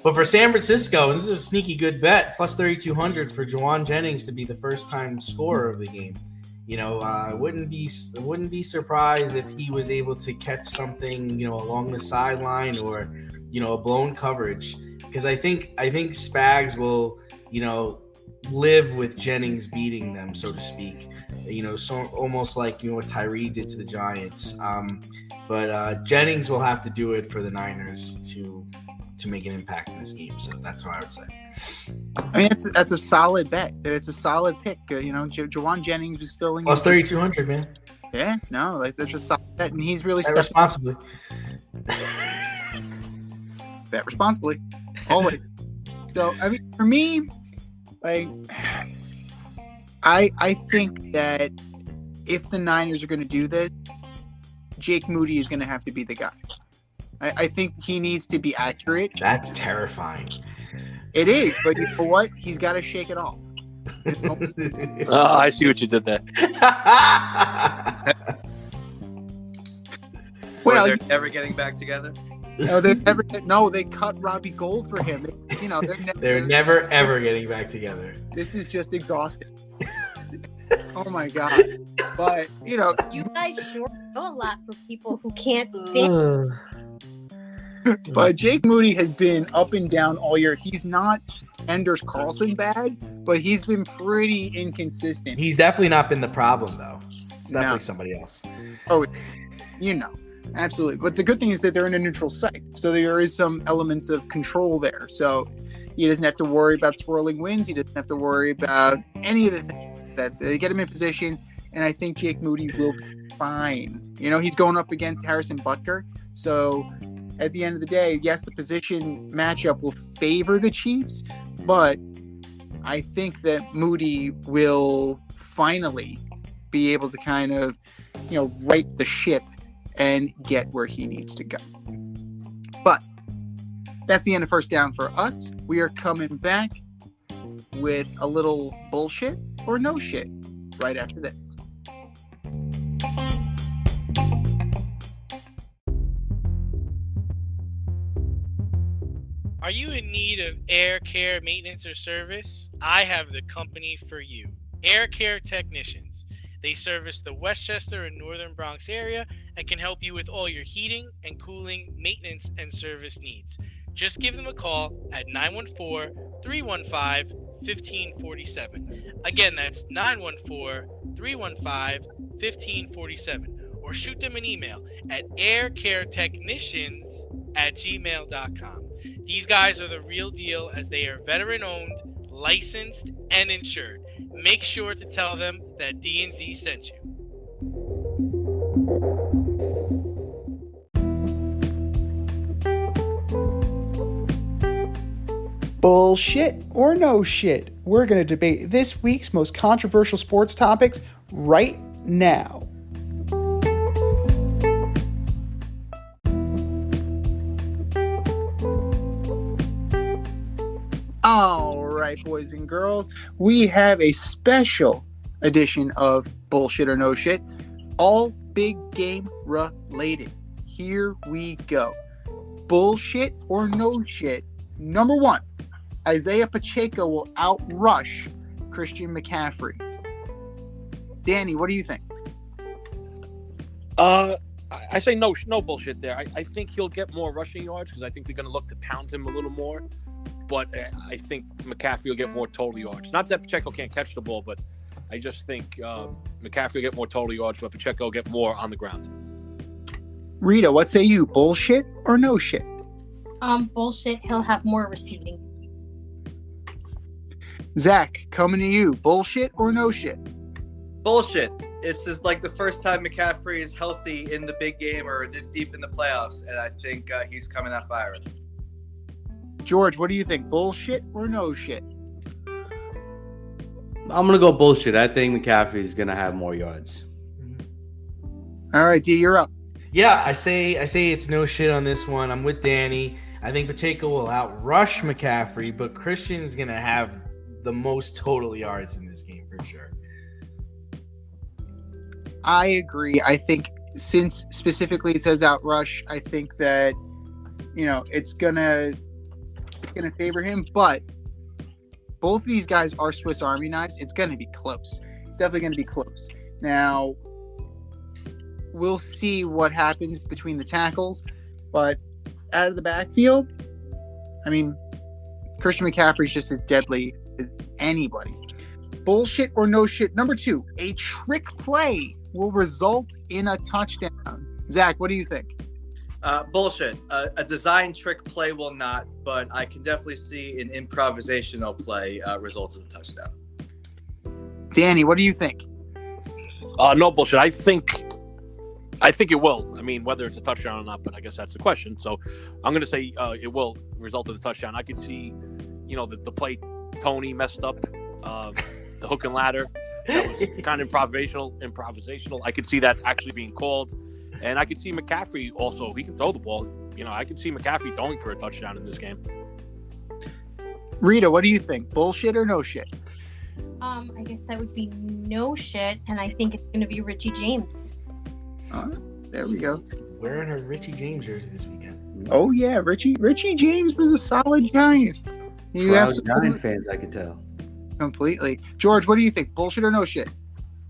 But for San Francisco, and this is a sneaky good bet, plus 3,200 for Juwan Jennings to be the first time scorer of the game. I wouldn't be surprised if he was able to catch something, along the sideline or, a blown coverage. Because I think Spags will, live with Jennings beating them, so to speak. So almost like what Tyree did to the Giants. But Jennings will have to do it for the Niners to make an impact in this game. So that's what I would say. I mean, that's a solid bet. It's a solid pick. Juwan Jennings was filling plus 3,200, man. Yeah, no, that's a solid bet, and he's really bet responsibly. Bet responsibly, always. So, I mean, for me, I think that if the Niners are going to do this, Jake Moody is going to have to be the guy. I think he needs to be accurate. That's terrifying. It is, but you know what? He's got to shake it off. Oh, I see what you did there. Well, they're never getting back together. No, they cut Robbie Gold for him. They're never ever getting back together. This is just exhausting. Oh my God! But you guys sure know a lot for people who can't stand. But Jake Moody has been up and down all year. He's not Anders Carlson bad, but he's been pretty inconsistent. He's definitely not been the problem, though. It's definitely somebody else. Oh, absolutely. But the good thing is that they're in a neutral site, so there is some elements of control there. So he doesn't have to worry about swirling winds. He doesn't have to worry about any of the things that they get him in position. And I think Jake Moody will be fine. He's going up against Harrison Butker, so at the end of the day, yes, the position matchup will favor the Chiefs, but I think that Moody will finally be able to kind of, right the ship and get where he needs to go. But that's the end of First Down for us. We are coming back with a little bullshit or no shit right after this. Are you in need of air care maintenance or service? I have the company for you. Air Care Technicians. They service the Westchester and Northern Bronx area and can help you with all your heating and cooling, maintenance, and service needs. Just give them a call at 914-315-1547. Again, that's 914-315-1547. Or shoot them an email at aircaretechnicians@gmail.com. These guys are the real deal as they are veteran-owned, licensed, and insured. Make sure to tell them that D&Z sent you. Bullshit or no shit? We're going to debate this week's most controversial sports topics right now. All right, boys and girls, we have a special edition of Bullshit or No Shit, all big game related. Here we go. Bullshit or no shit. Number one, Isaiah Pacheco will outrush Christian McCaffrey. Danny, what do you think? I say no bullshit there. I think he'll get more rushing yards because I think they're going to look to pound him a little more. But I think McCaffrey will get more total yards. Not that Pacheco can't catch the ball, but I just think McCaffrey will get more total yards, but Pacheco will get more on the ground. Rita, what say you? Bullshit or no shit? Bullshit. He'll have more receiving. Zach, coming to you. Bullshit or no shit? Bullshit. This is like the first time McCaffrey is healthy in the big game or this deep in the playoffs, and I think he's coming out firing. George, what do you think? Bullshit or no shit? I'm going to go bullshit. I think McCaffrey's going to have more yards. All right, D, you're up. Yeah, I say it's no shit on this one. I'm with Danny. I think Pacheco will outrush McCaffrey, but Christian's going to have the most total yards in this game for sure. I agree. I think since specifically it says outrush, I think that, it's gonna favor him. But both of these guys are Swiss Army knives. It's gonna be close. It's definitely gonna be close. Now, we'll see what happens between the tackles, but out of the backfield, I mean, Christian McCaffrey's just as deadly as anybody. Bullshit or no shit. Number two, a trick play will result in a touchdown. Zach, what do you think? Bullshit. A design trick play will not, but I can definitely see an improvisational play result in a touchdown. Danny, what do you think? No bullshit. I think it will. I mean, whether it's a touchdown or not, but I guess that's the question. So I'm going to say it will result in a touchdown. I could see, the play Tony messed up, the hook and ladder. That was kind of improvisational. I could see that actually being called. And I could see McCaffrey also. He can throw the ball. I could see McCaffrey throwing for a touchdown in this game. Rita, what do you think? Bullshit or no shit? I guess that would be no shit, and I think it's going to be Richie James. There we go. Wearing her Richie James jersey this weekend. Oh, yeah. Richie James was a solid Giant. You have Giant fans, I could tell. Completely. George, what do you think? Bullshit or no shit?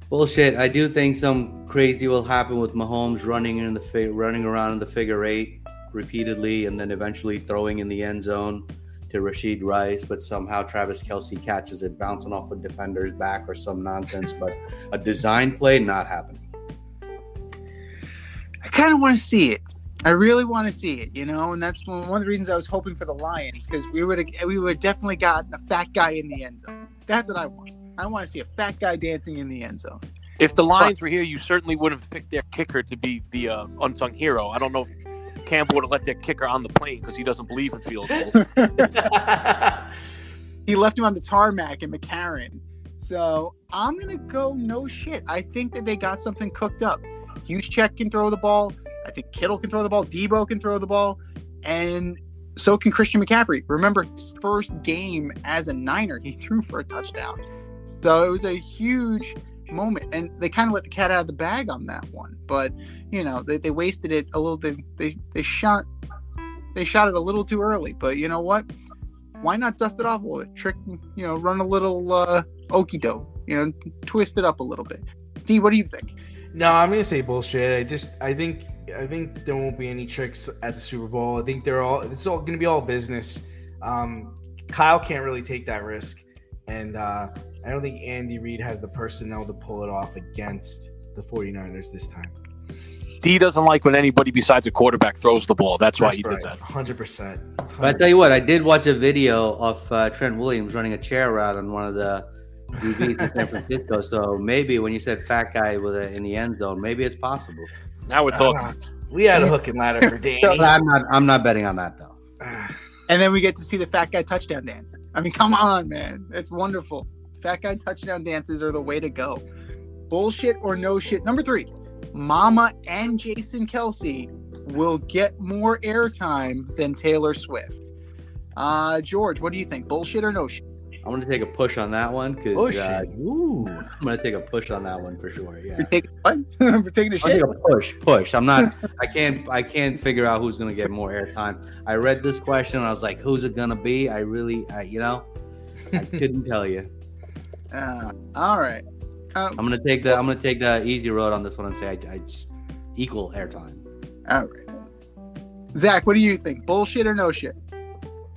Bullshit. I do think some crazy will happen with Mahomes running around in the figure eight repeatedly and then eventually throwing in the end zone to Rashid Rice, but somehow Travis Kelce catches it bouncing off a defender's back or some nonsense. But a design play, not happening. I kind of want to see it. I really want to see it, and that's one of the reasons I was hoping for the Lions, because we would have definitely gotten a fat guy in the end zone. That's what I want. I want to see a fat guy dancing in the end zone. If the Lions were here, you certainly would have picked their kicker to be the unsung hero. I don't know if Campbell would have let their kicker on the plane because he doesn't believe in field goals. He left him on the tarmac in McCarran. So I'm going to go no shit. I think that they got something cooked up. Juszczyk can throw the ball. I think Kittle can throw the ball. Debo can throw the ball. And so can Christian McCaffrey. Remember, his first game as a Niner, he threw for a touchdown. So it was a huge moment. And they kind of let the cat out of the bag on that one. But, they wasted it a little. They shot it a little too early. But you know what? Why not dust it off a little bit? Run a little okey-doke. Twist it up a little bit. D, what do you think? No, I'm gonna say bullshit. I think there won't be any tricks at the Super Bowl. I think it's all gonna be all business. Kyle can't really take that risk, and I don't think Andy Reid has the personnel to pull it off against the 49ers this time. D doesn't like when anybody besides a quarterback throws the ball. That's why he did that. 100%. But I tell you what, I did watch a video of Trent Williams running a chair route on one of the DBs in San Francisco. So maybe when you said fat guy in the end zone, maybe it's possible. Now we're talking. We had a hook and ladder for Danny. I'm not betting on that though. And then we get to see the fat guy touchdown dance. I mean, come on, man. It's wonderful. Fat guy touchdown dances are the way to go. Bullshit or no shit. Number 3, Mama and Jason Kelce will get more airtime than Taylor Swift. George, what do you think? Bullshit or no shit? I'm going to take a push on that one because I'm going to take a push on that one for sure. Yeah. You're taking what? We're taking a shit? Push. I'm not. I can't figure out who's going to get more airtime. I read this question and I was like, who's it going to be? I couldn't tell you. All right. I'm gonna take the easy road on this one and say I just equal airtime. All right. Zach, what do you think? Bullshit or no shit?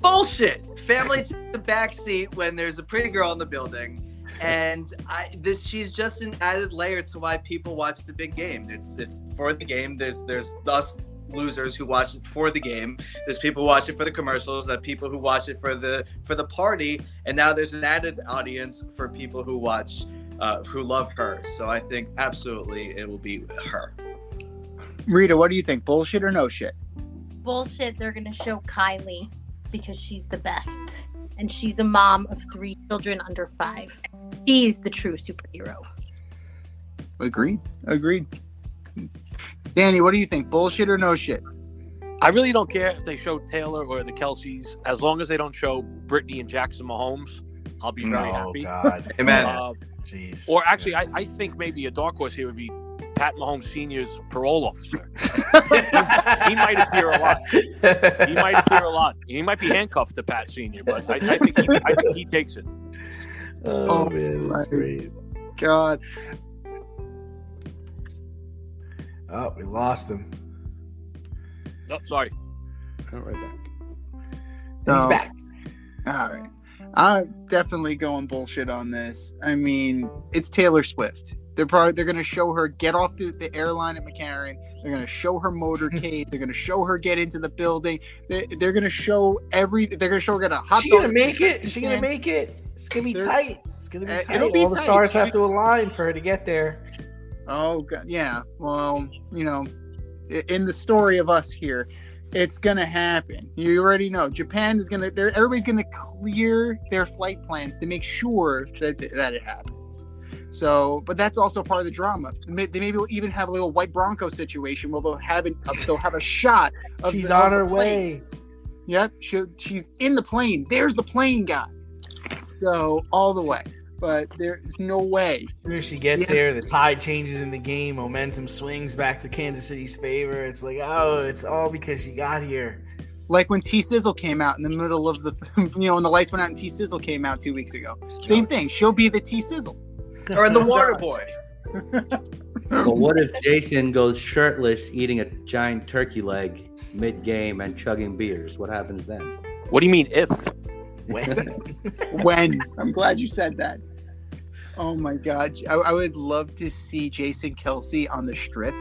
Bullshit. Family to the back seat when there's a pretty girl in the building, and she's just an added layer to why people watch the big game. It's for the game. There's us losers who watch it for the game. There's people who watch it for the commercials. There's people who watch it for the party, and now there's an added audience for people who watch. Who love her. So I think absolutely it will be her. Rita, what do you think? Bullshit or no shit? Bullshit. They're going to show Kylie because she's the best. And she's a mom of 3 children under 5. She's the true superhero. Agreed. Danny, what do you think? Bullshit or no shit? I really don't care if they show Taylor or the Kelce's. As long as they don't show Brittany and Jackson Mahomes, I'll be very happy. God. Amen. Jeez. Or actually, I think maybe a dark horse here would be Pat Mahomes Sr.'s parole officer. he might appear a lot. He might be handcuffed to Pat Sr., but I think he takes it. Oh man, that's great. God. Oh, we lost him. Oh, sorry. Right back. He's back. All right. I'm definitely going bullshit on this. I mean, it's Taylor Swift. They're going to show her get off the airline at McCarran. They're going to show her motorcade. They're going to show her get into the building. They're going to show They're going to show her get a hot dog. She's going to make it. She's going to make it. It's going to be tight. It's going to be tight. All the stars have to align for her to get there. Oh God, yeah. Well, in the story of us here, it's gonna happen. You already know. Japan is gonna. Everybody's gonna clear their flight plans to make sure that it happens. So, but that's also part of the drama. They maybe will even have a little white Bronco situation where they'll have a shot of. She's on her way. Yep, she's in the plane. There's the plane, guys. So all the way. But there's no way. As soon as she gets there, the tide changes in the game. Momentum swings back to Kansas City's favor. It's like, it's all because she got here. Like when T-Sizzle came out in the middle of when the lights went out and T-Sizzle came out 2 weeks ago. Same thing. She'll be the T-Sizzle. Or the water boy. But what if Jason goes shirtless eating a giant turkey leg mid-game and chugging beers? What happens then? What do you mean if? When? I'm glad you said that. Oh my God. I would love to see Jason Kelce on the strip.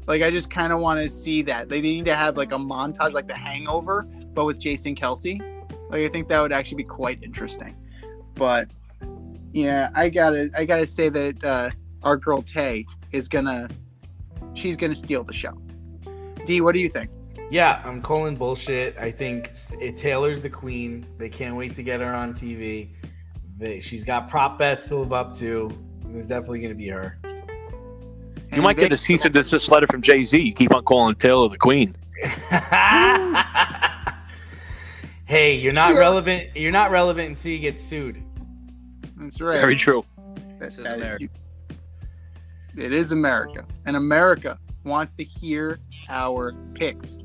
Like, I just kind of want to see that. Like, they need to have like a montage, like The Hangover, but with Jason Kelce. Like, I think that would actually be quite interesting. But yeah, I gotta say that our girl Tay she's gonna steal the show. D, what do you think? Yeah, I'm calling bullshit. I think Taylor's the queen. They can't wait to get her on TV. She's got prop bets to live up to. It's definitely going to be her. You might get a cease and desist letter from Jay-Z. You keep on calling Taylor the queen. Hey, you're not relevant. You're not relevant until you get sued. That's right. Very true. This is America. It is America. And America wants to hear our picks.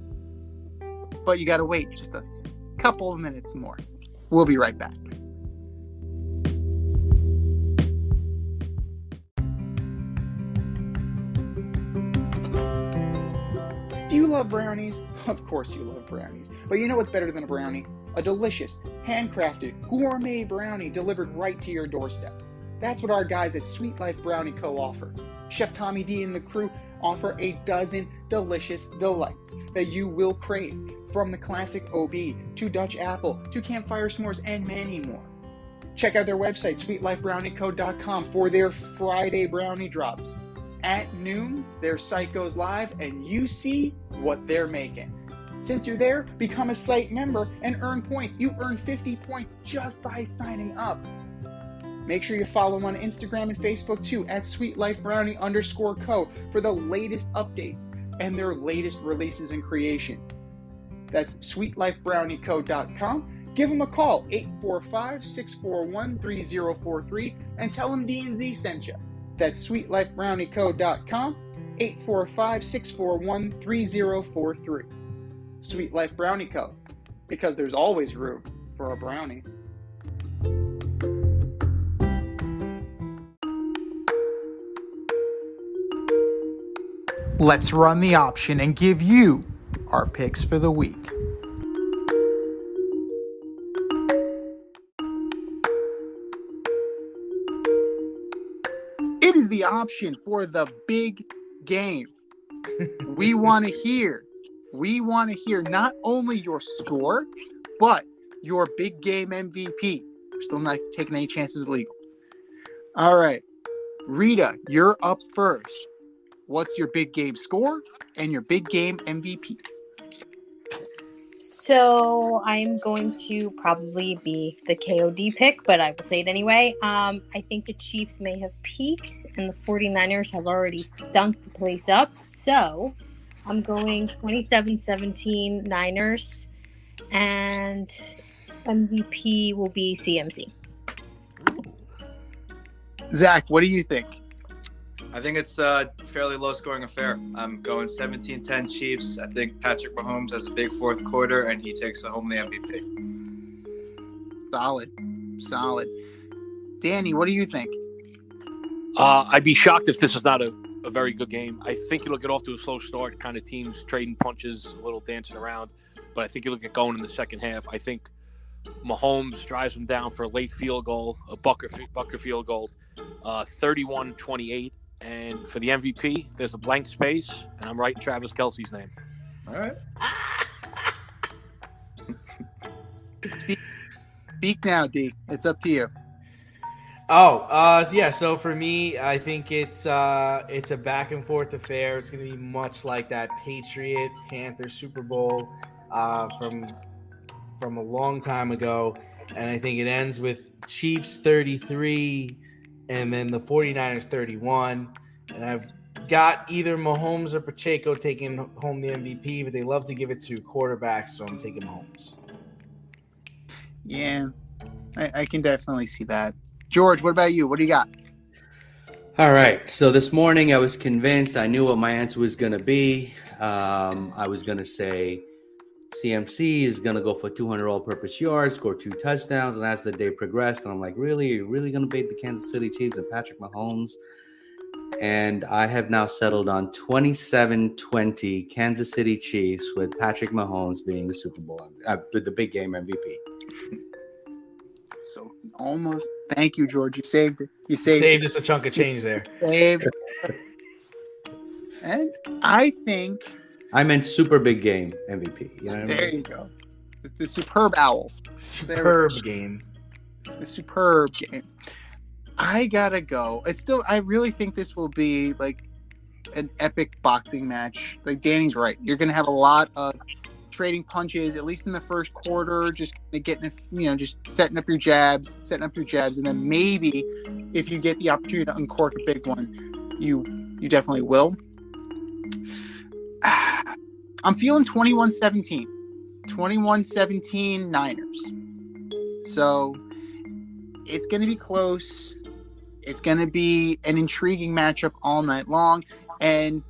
But you got to wait just a couple of minutes more. We'll be right back. love brownies? Of course you love brownies. But you know what's better than a brownie? A delicious, handcrafted, gourmet brownie delivered right to your doorstep. That's what our guys at Sweet Life Brownie Co. offer. Chef Tommy D and the crew offer a dozen delicious delights that you will crave, from the classic OB to Dutch apple to campfire s'mores and many more. Check out their website, sweetlifebrownieco.com, for their Friday brownie drops. At noon, their site goes live and you see what they're making. Since you're there, become a site member and earn points. You earn 50 points just by signing up. Make sure you follow on Instagram and Facebook too, at sweetlifebrownie_co, for the latest updates and their latest releases and creations. That's sweetlifebrownieco.com. Give them a call, 845-641-3043, and tell them D&Z sent you. That's sweetlifebrownieco.com, 845-641-3043. Sweet Life Brownie Co., because there's always room for a brownie. Let's run the option and give you our picks for the week. It is the option for the big game. We want to hear not only your score, but your big game MVP. We're still not taking any chances with legal. All right. Rita, you're up first. What's your big game score and your big game MVP? So I'm going to probably be the KOD pick, but I will say it anyway. I think the Chiefs may have peaked and the 49ers have already stunk the place up. So I'm going 27-17 Niners, and MVP will be CMC. Zach, what do you think? I think it's a fairly low-scoring affair. I'm going 17-10 Chiefs. I think Patrick Mahomes has a big fourth quarter, and he takes home the MVP. Solid. Danny, what do you think? I'd be shocked if this is not a very good game. I think it'll get off to a slow start, kind of teams trading punches, a little dancing around, but I think it'll get going in the second half. I think Mahomes drives them down for a late field goal, a Bucker field goal, 31-28. And for the MVP, there's a blank space, and I'm writing Travis Kelce's name. All right. Speak now, D. It's up to you. Yeah. So for me, I think it's a back and forth affair. It's going to be much like that Patriot Panther Super Bowl from a long time ago, and I think it ends with Chiefs 33. And then the 49ers 31. And I've got either Mahomes or Pacheco taking home the MVP, but they love to give it to quarterbacks, so I'm taking Mahomes. Yeah, I can definitely see that. George, what about you? What do you got? All right. So this morning I was convinced. I knew what my answer was going to be. I was going to say CMC is going to go for 200 all-purpose yards, score 2 touchdowns, and as the day progressed, and I'm like, really? You're really going to bait the Kansas City Chiefs and Patrick Mahomes? And I have now settled on 27-20 Kansas City Chiefs, with Patrick Mahomes being the Super Bowl, the big game MVP. So almost. Thank you, George. You saved it. You saved us a chunk of change there. Saved. And I think I meant super big game MVP. You know what there I mean? you go. The superb owl. Superb game. The superb game. I gotta go. I really think this will be like an epic boxing match. Like Danny's right. You're gonna have a lot of trading punches, at least in the first quarter, just getting, just setting up your jabs, and then maybe if you get the opportunity to uncork a big one, you definitely will. I'm feeling 21-17. 21-17 Niners. So it's going to be close. It's going to be an intriguing matchup all night long. And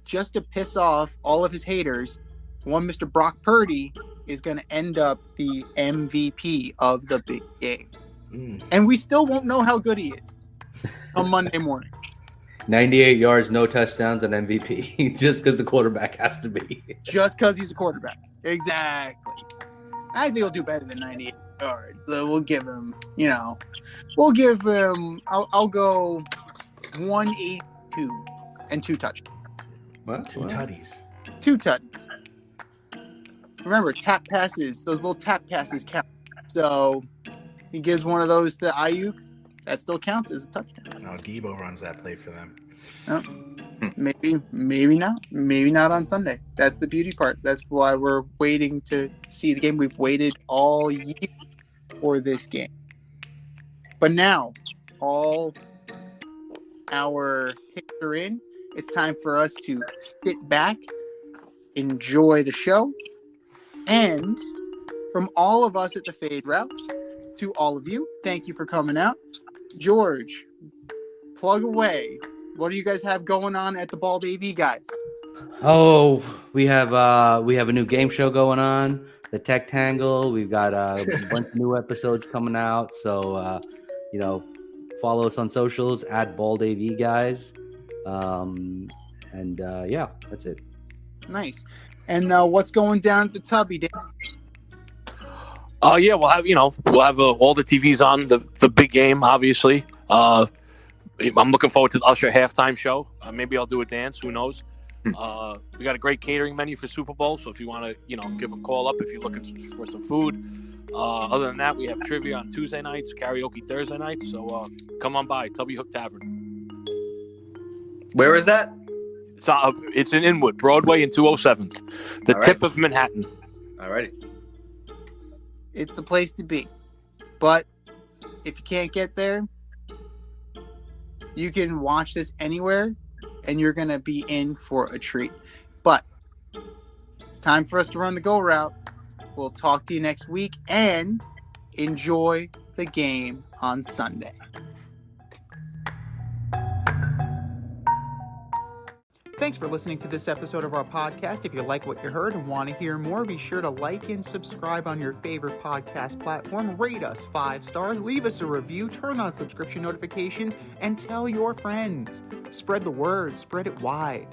just to piss off all of his haters, one Mr. Brock Purdy is going to end up the MVP of the big game. And we still won't know how good he is on Monday morning. 98 yards, no touchdowns, and MVP just because the quarterback has to be. Just because he's a quarterback. Exactly. I think he'll do better than 98 yards. So we'll give him, I'll go 182 and 2 touchdowns. What? Two tutties. 2 touchdowns. Remember, those little tap passes count. So he gives one of those to Ayuk. That still counts as a touchdown. No, Debo runs that play for them. Oh, maybe not. Maybe not on Sunday. That's the beauty part. That's why we're waiting to see the game. We've waited all year for this game. But now, all our picks are in. It's time for us to sit back, enjoy the show, and from all of us at the Fade Route, to all of you, thank you for coming out. George, plug away. What do you guys have going on at the Bald AV, guys? Oh, we have a new game show going on, the Tech Tangle. We've got a bunch of new episodes coming out. So, follow us on socials at Bald AV, guys. Yeah, that's it. Nice. And what's going down at the Tubby, Dan? Yeah, we'll have all the TVs on the big game, obviously. I'm looking forward to the Usher halftime show. Maybe I'll do a dance. Who knows? We got a great catering menu for Super Bowl. So if you want to, give a call up if you're looking for some food. Other than that, we have trivia on Tuesday nights, karaoke Thursday nights. So come on by, Tubby Hook Tavern. Where is that? It's in Inwood, Broadway and 207th, the All right. tip of Manhattan. Alrighty. It's the place to be. But if you can't get there, you can watch this anywhere, and you're going to be in for a treat. But it's time for us to run the go route. We'll talk to you next week, and enjoy the game on Sunday. Thanks for listening to this episode of our podcast. If you like what you heard and want to hear more, be sure to like and subscribe on your favorite podcast platform. Rate us 5 stars, leave us a review, turn on subscription notifications, and tell your friends. Spread the word, spread it wide.